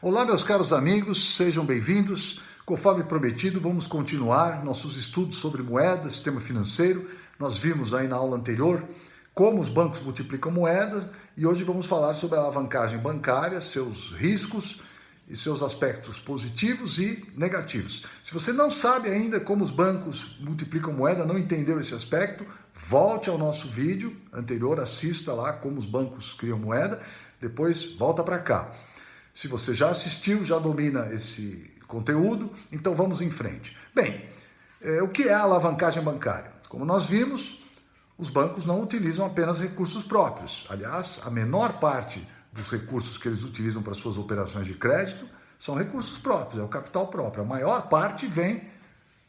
Olá, meus caros amigos, sejam bem-vindos. Conforme prometido, vamos continuar nossos estudos sobre moeda, sistema financeiro. Nós vimos aí na aula anterior como os bancos multiplicam moedas e hoje vamos falar sobre a alavancagem bancária, seus riscos e seus aspectos positivos e negativos. Se você não sabe ainda como os bancos multiplicam moeda, não entendeu esse aspecto, volte ao nosso vídeo anterior, assista lá como os bancos criam moeda, depois volta para cá. Se você já assistiu, já domina esse conteúdo, então vamos em frente. Bem, o que é a alavancagem bancária? Como nós vimos, os bancos não utilizam apenas recursos próprios. Aliás, a menor parte dos recursos que eles utilizam para suas operações de crédito são recursos próprios, é o capital próprio. A maior parte vem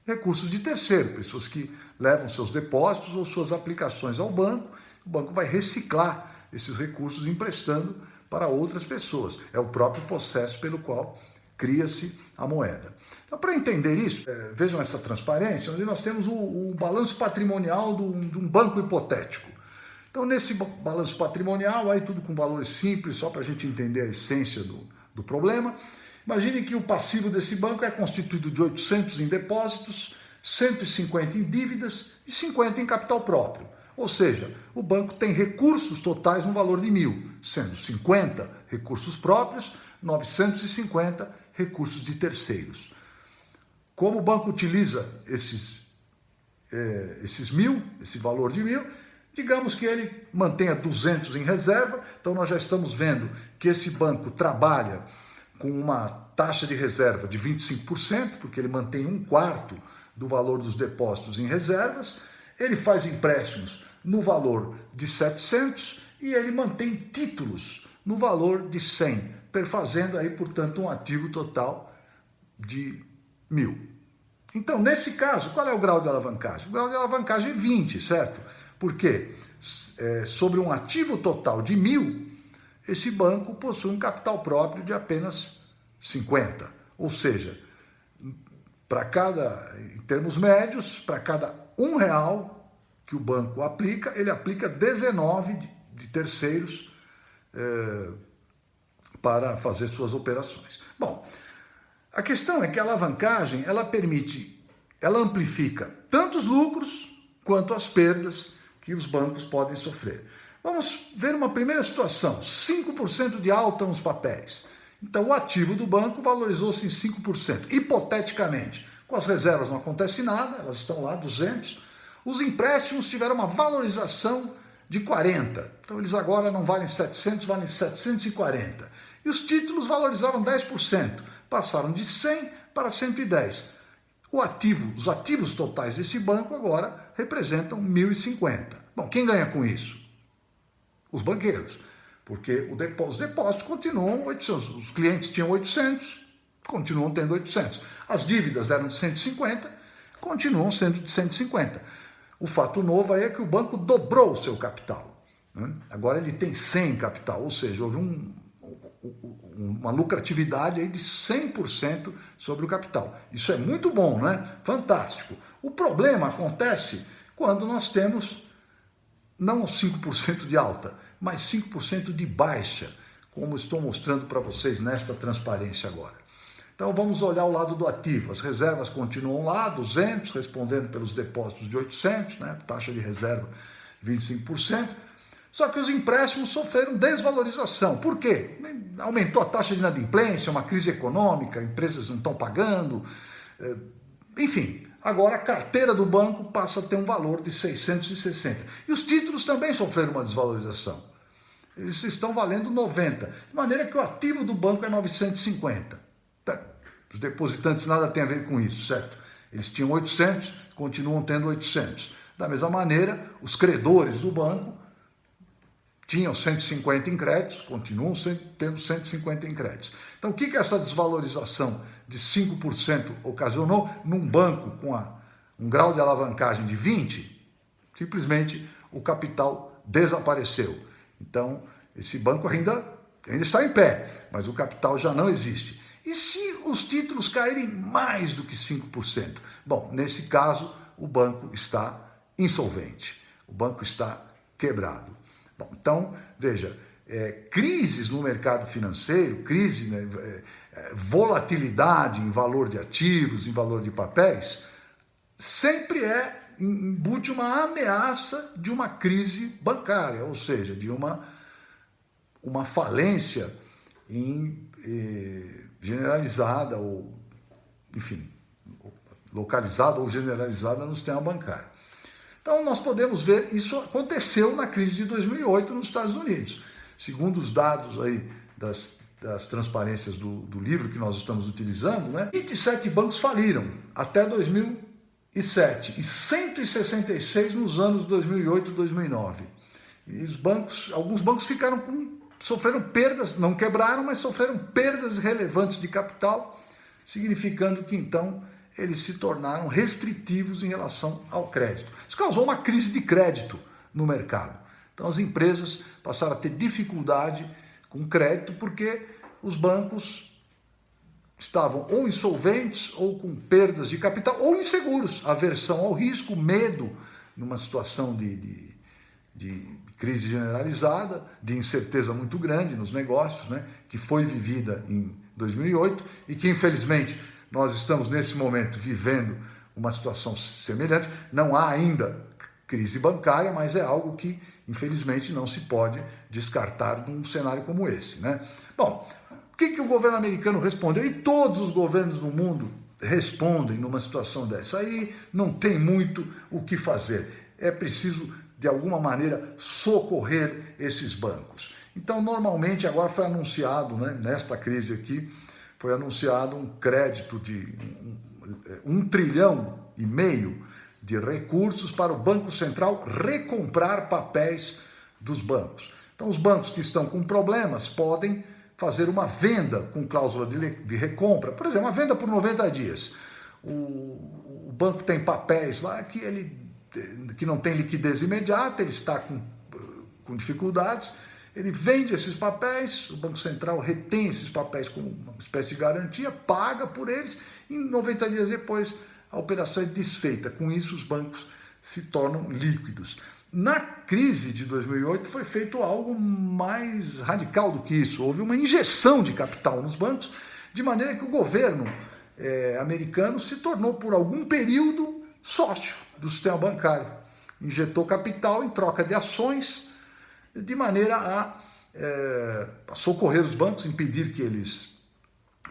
recursos de terceiro, pessoas que levam seus depósitos ou suas aplicações ao banco. O banco vai reciclar esses recursos emprestando para outras pessoas. É o próprio processo pelo qual cria-se a moeda. Então, para entender isso, vejam essa transparência, onde nós temos o balanço patrimonial de um banco hipotético. Então, nesse balanço patrimonial, aí tudo com valores simples, só para a gente entender a essência do problema. Imagine que o passivo desse banco é constituído de 800 em depósitos, 150 em dívidas e 50 em capital próprio. Ou seja, o banco tem recursos totais no valor de 1.000, sendo 50 recursos próprios, 950 recursos de terceiros. Como o banco utiliza esses 1.000, esse valor de 1.000, digamos que ele mantenha 200 em reserva, então nós já estamos vendo que esse banco trabalha com uma taxa de reserva de 25%, porque ele mantém 1/4 do valor dos depósitos em reservas, ele faz empréstimos no valor de 700 e ele mantém títulos no valor de 100, perfazendo aí, portanto, um ativo total de 1.000. Então, nesse caso, qual é o grau de alavancagem? O grau de alavancagem é 20, certo? Porque sobre um ativo total de 1.000, esse banco possui um capital próprio de apenas 50. Ou seja, em termos médios, para cada R$1 que o banco aplica, ele aplica 19 de terceiros para fazer suas operações. Bom, a questão é que a alavancagem, ela amplifica tanto os lucros quanto as perdas que os bancos podem sofrer. Vamos ver uma primeira situação, 5% de alta nos papéis. Então o ativo do banco valorizou-se em 5%, hipoteticamente. Com as reservas não acontece nada, elas estão lá, 200. Os empréstimos tiveram uma valorização de 40. Então eles agora não valem 700, valem 740. E os títulos valorizaram 10%, passaram de 100 para 110. Os ativos totais desse banco agora representam 1.050. Bom, quem ganha com isso? Os banqueiros, porque os depósitos continuam 800. Os clientes tinham 800, continuam tendo 800. As dívidas eram de 150, continuam sendo de 150. O fato novo aí é que o banco dobrou o seu capital, né? Agora ele tem 100 em capital, ou seja, houve uma lucratividade aí de 100% sobre o capital. Isso é muito bom, né? Fantástico. O problema acontece quando nós temos não 5% de alta, mas 5% de baixa, como estou mostrando para vocês nesta transparência agora. Então vamos olhar o lado do ativo. As reservas continuam lá, 200, respondendo pelos depósitos de 800, né? Taxa de reserva 25%. Só que os empréstimos sofreram desvalorização. Por quê? Aumentou a taxa de inadimplência, uma crise econômica, empresas não estão pagando. Enfim, agora a carteira do banco passa a ter um valor de 660. E os títulos também sofreram uma desvalorização. Eles estão valendo 90, de maneira que o ativo do banco é 950. Os depositantes nada tem a ver com isso, certo? Eles tinham 800, continuam tendo 800. Da mesma maneira, os credores do banco tinham 150 em créditos, continuam tendo 150 em créditos. Então, o que essa desvalorização de 5% ocasionou num banco com um grau de alavancagem de 20%? Simplesmente o capital desapareceu. Então, esse banco ainda está em pé, mas o capital já não existe. E se os títulos caírem mais do que 5%? Bom, nesse caso, o banco está insolvente, o banco está quebrado. Bom, então, veja, crises no mercado financeiro, crise, né, volatilidade em valor de ativos, em valor de papéis, sempre embute uma ameaça de uma crise bancária, ou seja, de uma falência generalizada ou, enfim, localizada ou generalizada no sistema bancário. Então, nós podemos ver, isso aconteceu na crise de 2008 nos Estados Unidos. Segundo os dados aí das transparências do livro que nós estamos utilizando, né, 27 bancos faliram até 2007 e 166 nos anos 2008 e 2009. E alguns bancos sofreram perdas, não quebraram, mas sofreram perdas relevantes de capital, significando que então eles se tornaram restritivos em relação ao crédito. Isso causou uma crise de crédito no mercado. Então as empresas passaram a ter dificuldade com crédito porque os bancos estavam ou insolventes ou com perdas de capital ou inseguros, aversão ao risco, medo numa situação de crise generalizada, de incerteza muito grande nos negócios, né, que foi vivida em 2008 e que infelizmente nós estamos nesse momento vivendo uma situação semelhante. Não há ainda crise bancária, mas é algo que infelizmente não se pode descartar num cenário como esse, né? Bom, o que o governo americano respondeu? E todos os governos do mundo respondem numa situação dessa. Aí não tem muito o que fazer. É preciso, de alguma maneira, socorrer esses bancos. Então, normalmente, agora foi anunciado, né, nesta crise aqui, foi anunciado um crédito de 1,5 trilhão de recursos para o Banco Central recomprar papéis dos bancos. Então, os bancos que estão com problemas podem fazer uma venda com cláusula de recompra, por exemplo, uma venda por 90 dias. O banco tem papéis lá que não tem liquidez imediata, ele está com dificuldades, ele vende esses papéis, o Banco Central retém esses papéis como uma espécie de garantia, paga por eles, e 90 dias depois a operação é desfeita. Com isso, os bancos se tornam líquidos. Na crise de 2008 foi feito algo mais radical do que isso. Houve uma injeção de capital nos bancos, de maneira que o governo americano se tornou, por algum período, sócio do sistema bancário. Injetou capital em troca de ações, de maneira a socorrer os bancos, impedir que eles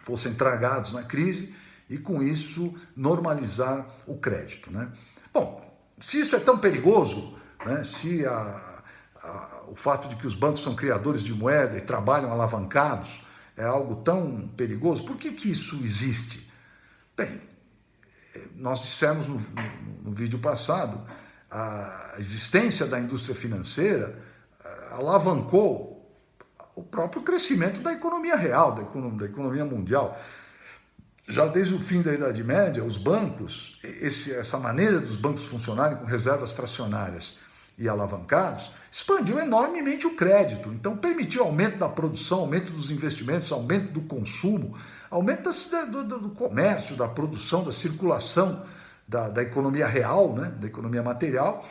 fossem tragados na crise e, com isso, normalizar o crédito, né? Bom, se isso é tão perigoso, né, se o fato de que os bancos são criadores de moeda e trabalham alavancados é algo tão perigoso, por que isso existe? Bem, nós dissemos no vídeo passado, a existência da indústria financeira alavancou o próprio crescimento da economia real, da economia mundial. Já desde o fim da Idade Média, os bancos, essa maneira dos bancos funcionarem com reservas fracionárias e alavancados, expandiu enormemente o crédito. Então, permitiu aumento da produção, aumento dos investimentos, aumento do consumo, aumento do comércio, da produção, da circulação da economia real, né, da economia material.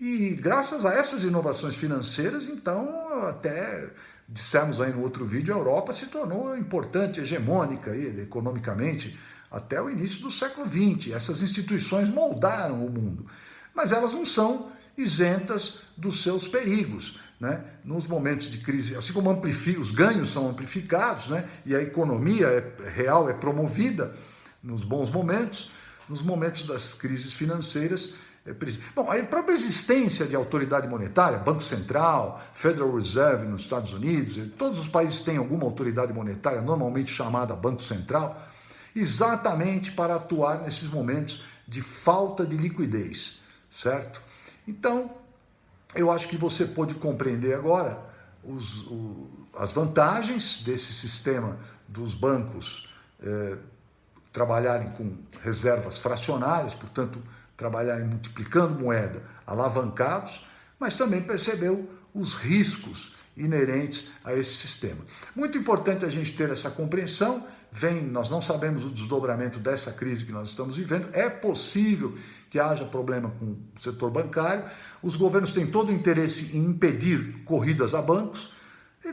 E graças a essas inovações financeiras, então, até dissemos aí no outro vídeo, a Europa se tornou importante, hegemônica aí, economicamente, até o início do século XX. Essas instituições moldaram o mundo, mas elas não são isentas dos seus perigos, né? Nos momentos de crise, assim como os ganhos são amplificados, né, e a economia real é promovida nos bons momentos, nos momentos das crises financeiras. Bom, a própria existência de autoridade monetária, Banco Central, Federal Reserve nos Estados Unidos, todos os países têm alguma autoridade monetária, normalmente chamada Banco Central, exatamente para atuar nesses momentos de falta de liquidez, certo? Então, eu acho que você pode compreender agora as vantagens desse sistema dos bancos trabalharem com reservas fracionárias, portanto, trabalharem multiplicando moeda, alavancados, mas também percebeu os riscos inerentes a esse sistema. Muito importante a gente ter essa compreensão. Nós não sabemos o desdobramento dessa crise que nós estamos vivendo, é possível que haja problema com o setor bancário, os governos têm todo o interesse em impedir corridas a bancos,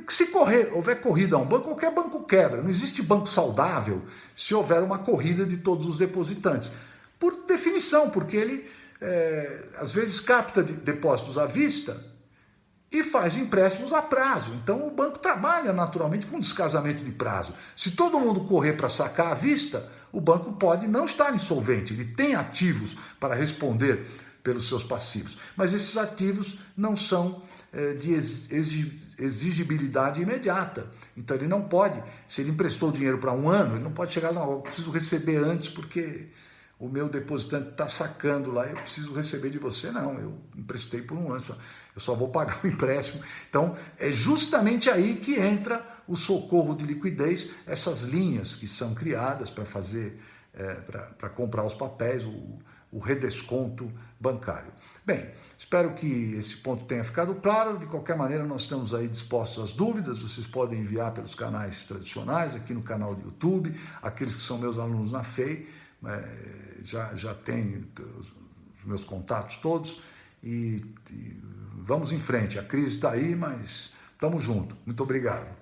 Se houver corrida a um banco, qualquer banco quebra. Não existe banco saudável se houver uma corrida de todos os depositantes. Por definição, porque ele às vezes capta depósitos à vista e faz empréstimos a prazo. Então o banco trabalha naturalmente com descasamento de prazo. Se todo mundo correr para sacar à vista, o banco pode não estar insolvente, ele tem ativos para responder pelos seus passivos. Mas esses ativos não são de exigibilidade imediata. Então ele não pode, se ele emprestou dinheiro para um ano, ele não pode chegar, não, eu preciso receber antes porque o meu depositante está sacando lá, eu preciso receber de você. Não, eu emprestei por um ano, eu só vou pagar o empréstimo. Então é justamente aí que entra o socorro de liquidez, essas linhas que são criadas para fazer, para comprar os papéis, o redesconto bancário. Bem, espero que esse ponto tenha ficado claro. De qualquer maneira, nós estamos aí dispostos às dúvidas. Vocês podem enviar pelos canais tradicionais, aqui no canal do YouTube, aqueles que são meus alunos na FEI, já tenho os meus contatos todos e vamos em frente. A crise está aí, mas estamos juntos. Muito obrigado.